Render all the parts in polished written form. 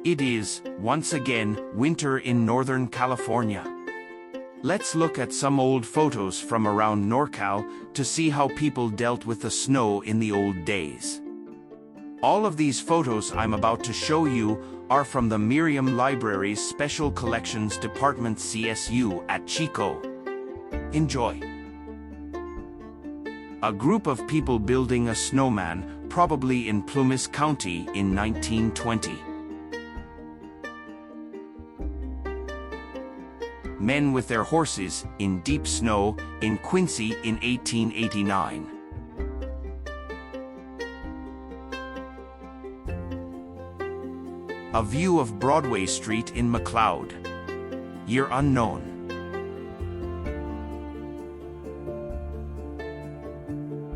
It is, once again, winter in Northern California. Let's look at some old photos from around NorCal to see how people dealt with the snow in the old days. All of these photos I'm about to show you are from the Meriam Library's Special Collections Department CSU at Chico. Enjoy! A group of people building a snowman, probably in Plumas County in 1920. Men with their horses in deep snow in Quincy in 1889. A view of Broadway Street in McLeod. Year unknown.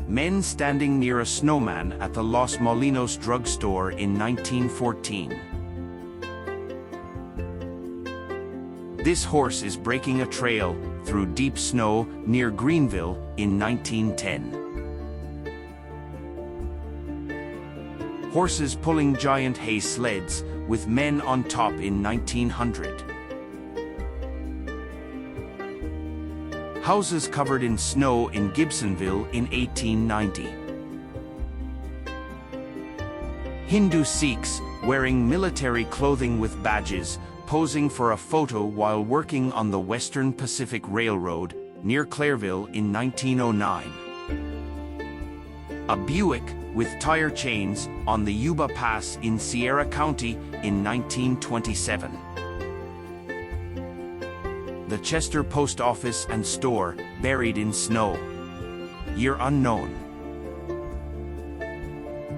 Men standing near a snowman at the Los Molinos drugstore in 1914. This horse is breaking a trail through deep snow near Greenville in 1910. Horses pulling giant hay sleds with men on top in 1900. Houses covered in snow in Gibsonville in 1890. Hindu Sikhs wearing military clothing with badges, posing for a photo while working on the Western Pacific Railroad near Clareville in 1909. A Buick with tire chains on the Yuba Pass in Sierra County in 1927. The Chester Post Office and store buried in snow. Year unknown.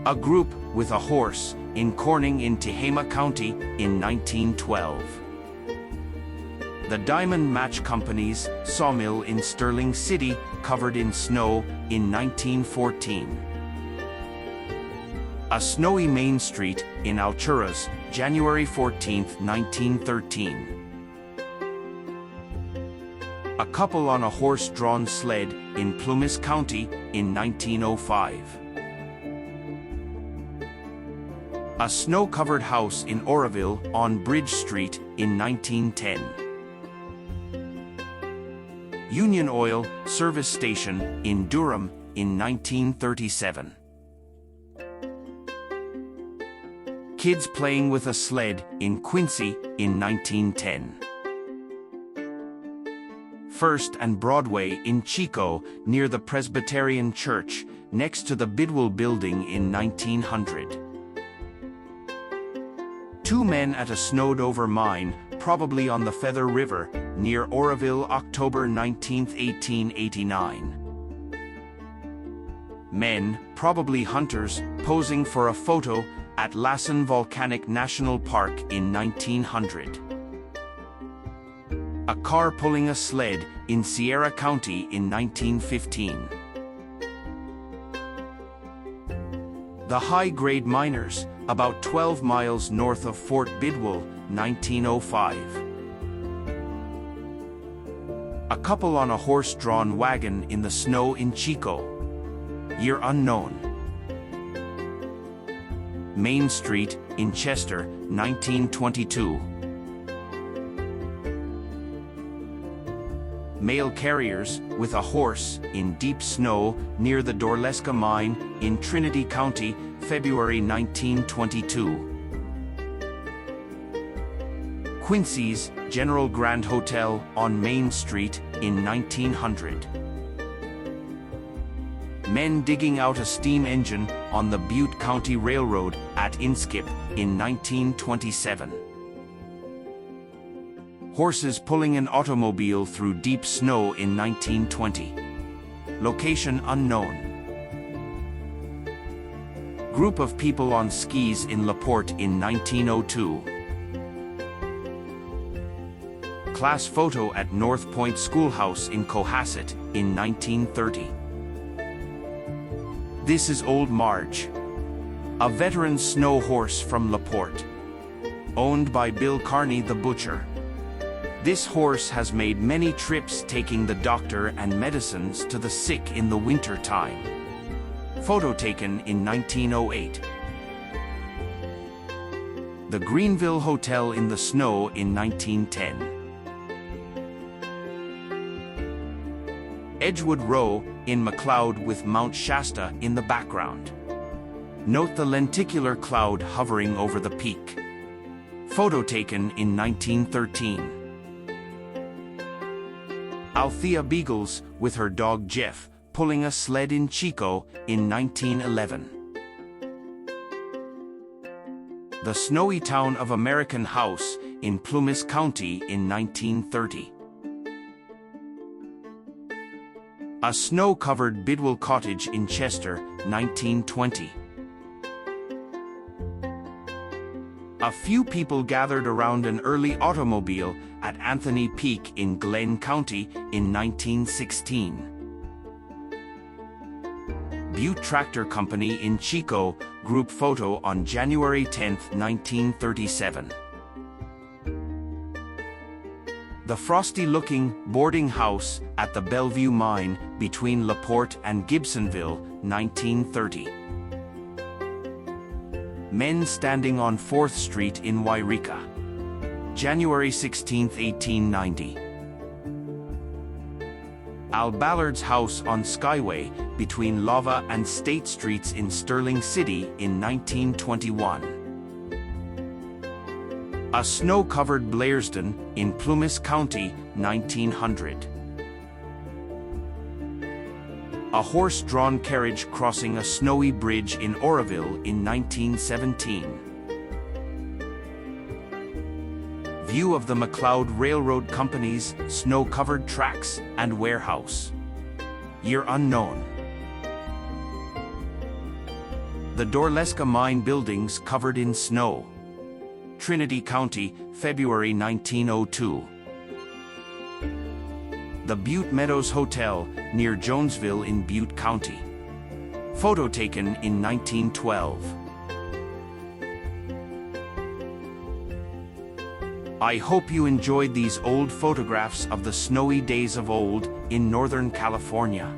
A group with a horse in Corning in Tehama County in 1912. The Diamond Match Company's sawmill in Sterling City covered in snow in 1914. A snowy Main Street in Alturas, January 14, 1913. A couple on a horse-drawn sled in Plumas County in 1905. A snow-covered house in Oroville on Bridge Street in 1910. Union Oil service station in Durham in 1937. Kids playing with a sled in Quincy in 1910. First and Broadway in Chico near the Presbyterian Church next to the Bidwell Building in 1900. Two men at a snowed-over mine, probably on the Feather River, near Oroville, October 19, 1889. Men, probably hunters, posing for a photo at Lassen Volcanic National Park in 1900. A car pulling a sled in Sierra County in 1915. The high-grade miners, about 12 miles north of Fort Bidwell, 1905. A couple on a horse-drawn wagon in the snow in Chico. Year unknown. Main Street in Chester, 1922. Mail carriers with a horse in deep snow near the Dorleska Mine in Trinity County, February 1922. Quincy's General Grand Hotel on Main Street in 1900. Men digging out a steam engine on the Butte County Railroad at Inskip in 1927. Horses pulling an automobile through deep snow in 1920. Location unknown. Group of people on skis in LaPorte in 1902. Class photo at North Point Schoolhouse in Cohasset in 1930. This is Old Marge, a veteran snow horse from LaPorte, owned by Bill Carney the butcher. This horse has made many trips taking the doctor and medicines to the sick in the winter time. Photo taken in 1908. The Greenville Hotel in the snow in 1910. Edgewood Row in McLeod with Mount Shasta in the background. Note the lenticular cloud hovering over the peak. Photo taken in 1913. Althea Beagles with her dog Jeff pulling a sled in Chico in 1911. The snowy town of American House in Plumas County in 1930. A snow-covered Bidwell cottage in Chester, 1920. A few people gathered around an early automobile at Anthony Peak in Glenn County in 1916. Butte Tractor Company in Chico, group photo on January 10, 1937. The frosty-looking boarding house at the Bellevue Mine between LaPorte and Gibsonville, 1930. Men standing on 4th Street in Wairika. January 16, 1890. Al Ballard's house on Skyway between Lava and State Streets in Sterling City in 1921. A snow-covered Blairsden in Plumas County, 1900. A horse-drawn carriage crossing a snowy bridge in Oroville in 1917. View of the McLeod Railroad Company's snow-covered tracks and warehouse. Year unknown. The Dorleska Mine buildings covered in snow. Trinity County, February 1902. The Butte Meadows Hotel, near Jonesville in Butte County. Photo taken in 1912. I hope you enjoyed these old photographs of the snowy days of old in Northern California.